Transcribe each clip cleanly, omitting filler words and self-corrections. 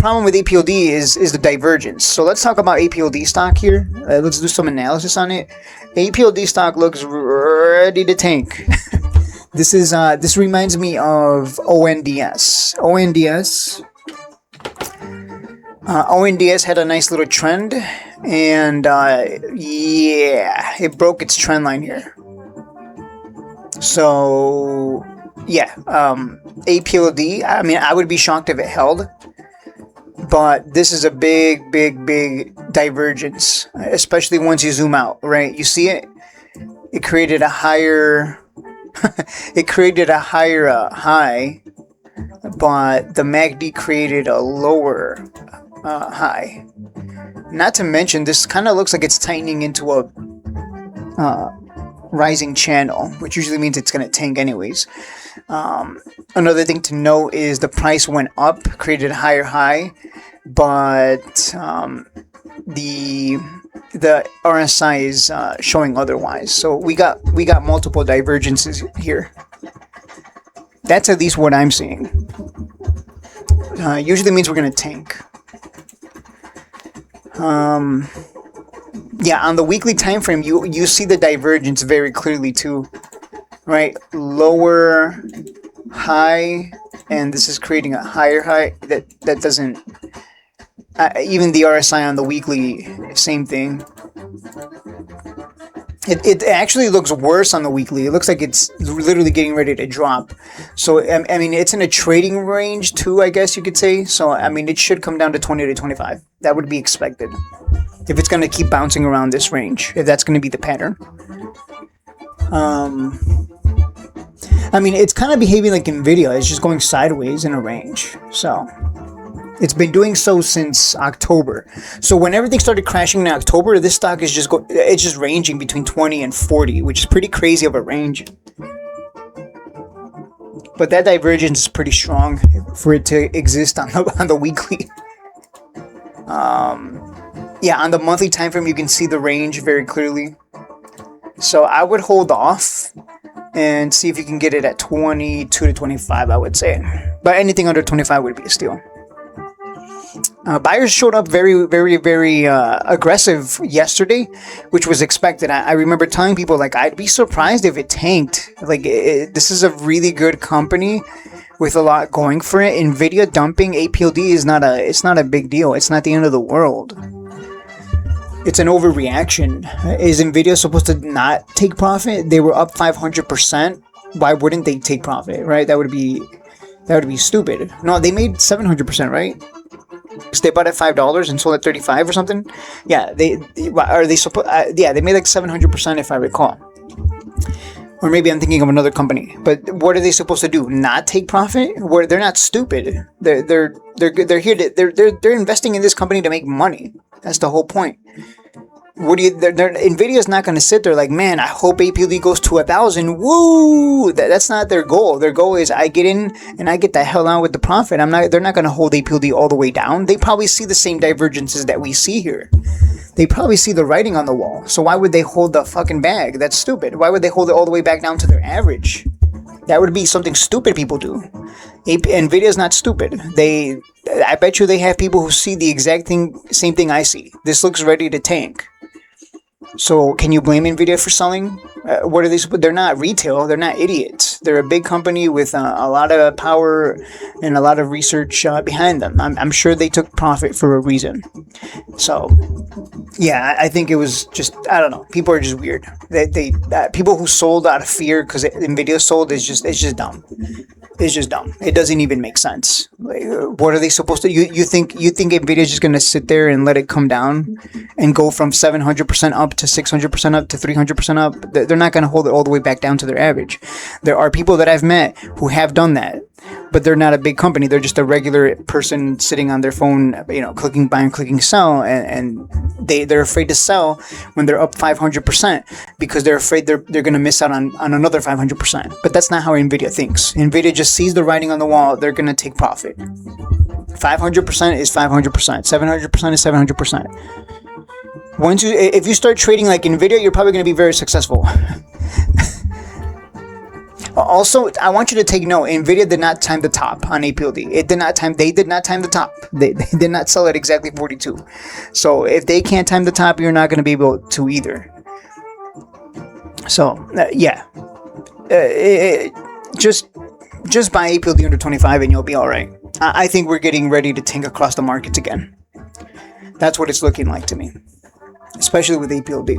problem with APLD is the divergence. So let's talk about APLD stock here. Let's do some analysis on it. APLD stock looks ready to tank. This reminds me of ONDS. ONDS had a nice little trend, and yeah, it broke its trend line here. So yeah, APLD, I mean, I would be shocked if it held, but this is a big divergence, especially once you zoom out, right? You see it? It created a higher high, but the MACD created a lower high. Not to mention, this kind of looks like it's tightening into a rising channel, which usually means it's going to tank anyways. Another thing to note is the price went up, created a higher high, but the RSI is showing otherwise. So we got multiple divergences here. That's at least what I'm seeing. Usually means we're going to tank. Yeah, on the weekly time frame, you see the divergence very clearly too, right? Lower high, and this is creating a higher high. That doesn't. Even the RSI on the weekly, same thing. It actually looks worse on the weekly. It looks like it's literally getting ready to drop. So, I mean, it's in a trading range too, I guess you could say. So, I mean, it should come down to 20 to 25. That would be expected. If it's going to keep bouncing around this range, if that's going to be the pattern. I mean, it's kind of behaving like Nvidia. It's just going sideways in a range. So, it's been doing so since October. So when everything started crashing in October, this stock is it's just ranging between 20 and 40, which is pretty crazy of a range. But that divergence is pretty strong for it to exist on the weekly. Yeah, on the monthly time frame, you can see the range very clearly. So I would hold off and see if you can get it at 22 to 25, I would say. But anything under 25 would be a steal. Buyers showed up very aggressive yesterday, which was expected. I remember telling people, like, I'd be surprised if it tanked. Like, this is a really good company with a lot going for it. Nvidia dumping APLD is not a big deal. It's not the end of the world. It's an overreaction. Is Nvidia supposed to not take profit? They were up 500%. Why wouldn't they take profit, right? That would be stupid. No, they made 700%, right? Because they bought at $5 and sold at $35 or something. Yeah, they made like 700% if I recall. Or maybe I'm thinking of another company. But what are they supposed to do? Not take profit? They're not stupid. They're here to they're investing in this company to make money. That's the whole point. Nvidia's not going to sit there like, man, I hope APLD goes to 1,000. Woo! That's not their goal. Their goal is I get in and I get the hell out with the profit. They're not going to hold APLD all the way down. They probably see the same divergences that we see here. They probably see the writing on the wall. So why would they hold the fucking bag? That's stupid. Why would they hold it all the way back down to their average? That would be something stupid people do. Nvidia's not stupid. I bet you they have people who see the same thing I see. This looks ready to tank. So can you blame Nvidia for selling? What are they? They're not retail. They're not idiots. They're a big company with a lot of power and a lot of research behind them. I'm sure they took profit for a reason. So, yeah, I think it was just, I don't know. People are just weird. People who sold out of fear because Nvidia sold it's just dumb. It's just dumb. It doesn't even make sense. Like, what are they supposed to? You think Nvidia is just gonna sit there and let it come down and go from 700% up to 600% up to 300% up? They're not gonna hold it all the way back down to their average. There are people that I've met who have done that, but they're not a big company. They're just a regular person sitting on their phone, clicking buy and clicking sell, and they're afraid to sell when they're up 500% because they're afraid they're going to miss out on another 500%. But that's not how Nvidia thinks. Nvidia just sees the writing on the wall. They're going to take profit. 500% is 500%. 700% is 700%. If you start trading like Nvidia, you're probably going to be very successful. Also, I want you to take note. Nvidia did not time the top on APLD. It did not time. They did not time the top. They did not sell at exactly 42. So if they can't time the top, you're not going to be able to either. So yeah, just buy APLD under 25 and you'll be all right. I think we're getting ready to tank across the markets again. That's what it's looking like to me, especially with APLD.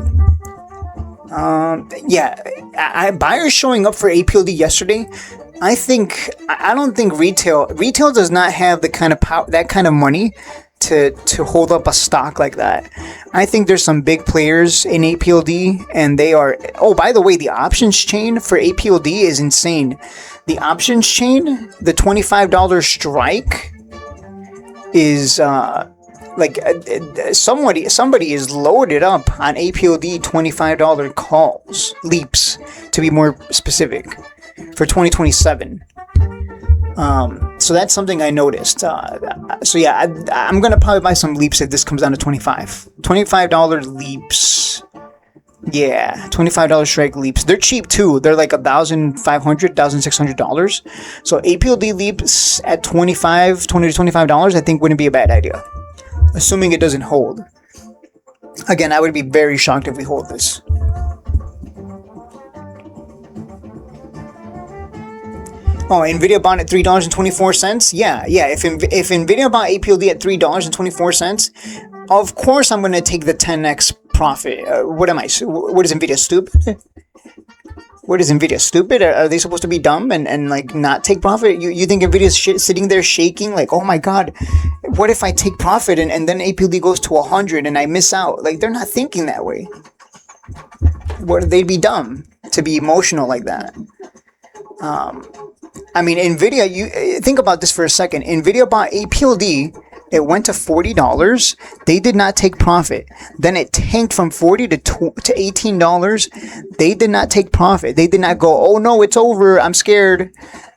Yeah, buyers showing up for APLD yesterday. I don't think retail does not have the kind of power, that kind of money to hold up a stock like that. I think there's some big players in APLD, and they are. Oh, by the way, the options chain for APLD is insane. The options chain, the $25 strike, is somebody is loaded up on APLD $25 calls, leaps to be more specific, for 2027. So that's something I noticed. So yeah, I'm gonna probably buy some leaps if this comes down to $25 leaps. Yeah, $25 strike leaps. They're cheap too. They're like $1,500, $1,600. So APLD leaps at $20 to $25, I think wouldn't be a bad idea, assuming it doesn't hold. Again, I would be very shocked if we hold this. Oh, Nvidia bought at $3.24. Yeah. If Nvidia bought APLD at $3.24, of course I'm going to take the 10x profit. What am I? What is Nvidia, stupid? What is Nvidia, stupid? Are they supposed to be dumb and like not take profit? You think Nvidia's sitting there shaking like, oh my god, what if I take profit and then APLD goes to 100 and I miss out? Like, they're not thinking that way. They'd be dumb to be emotional like that. I mean, Nvidia, you think about this for a second. Nvidia bought APLD. It went to $40. They did not take profit. Then it tanked from $40 to $18. They did not take profit. They did not go, oh no, it's over, I'm scared.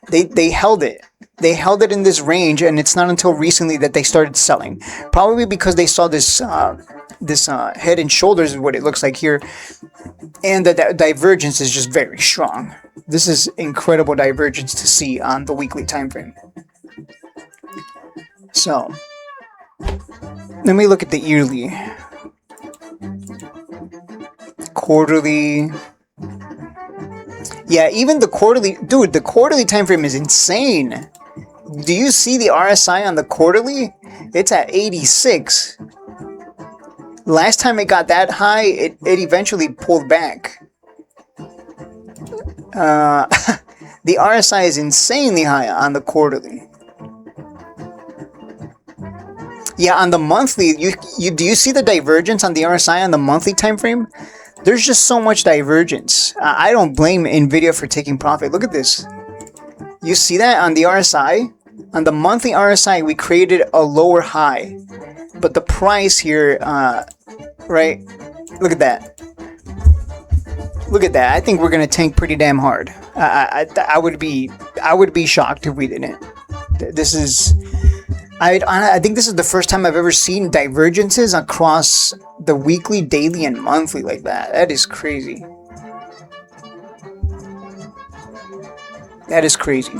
They held it. They held it in this range, and it's not until recently that they started selling. Probably because they saw this head and shoulders is what it looks like here. And the divergence is just very strong. This is incredible divergence to see on the weekly time frame. So let me look at the yearly, quarterly. Yeah, even the quarterly, dude, the quarterly time frame is insane. Do you see the RSI on the quarterly? It's at 86. Last time it got that high, it eventually pulled back. The RSI is insanely high on the quarterly. Yeah, on the monthly, do you see the divergence on the RSI on the monthly time frame? There's just so much divergence. I don't blame Nvidia for taking profit. Look at this. You see that on the RSI? On the monthly RSI, we created a lower high, but the price here, right? Look at that. Look at that. I think we're gonna tank pretty damn hard. I would be shocked if we didn't. This is. I think this is the first time I've ever seen divergences across the weekly, daily, and monthly like that. That is crazy. That is crazy.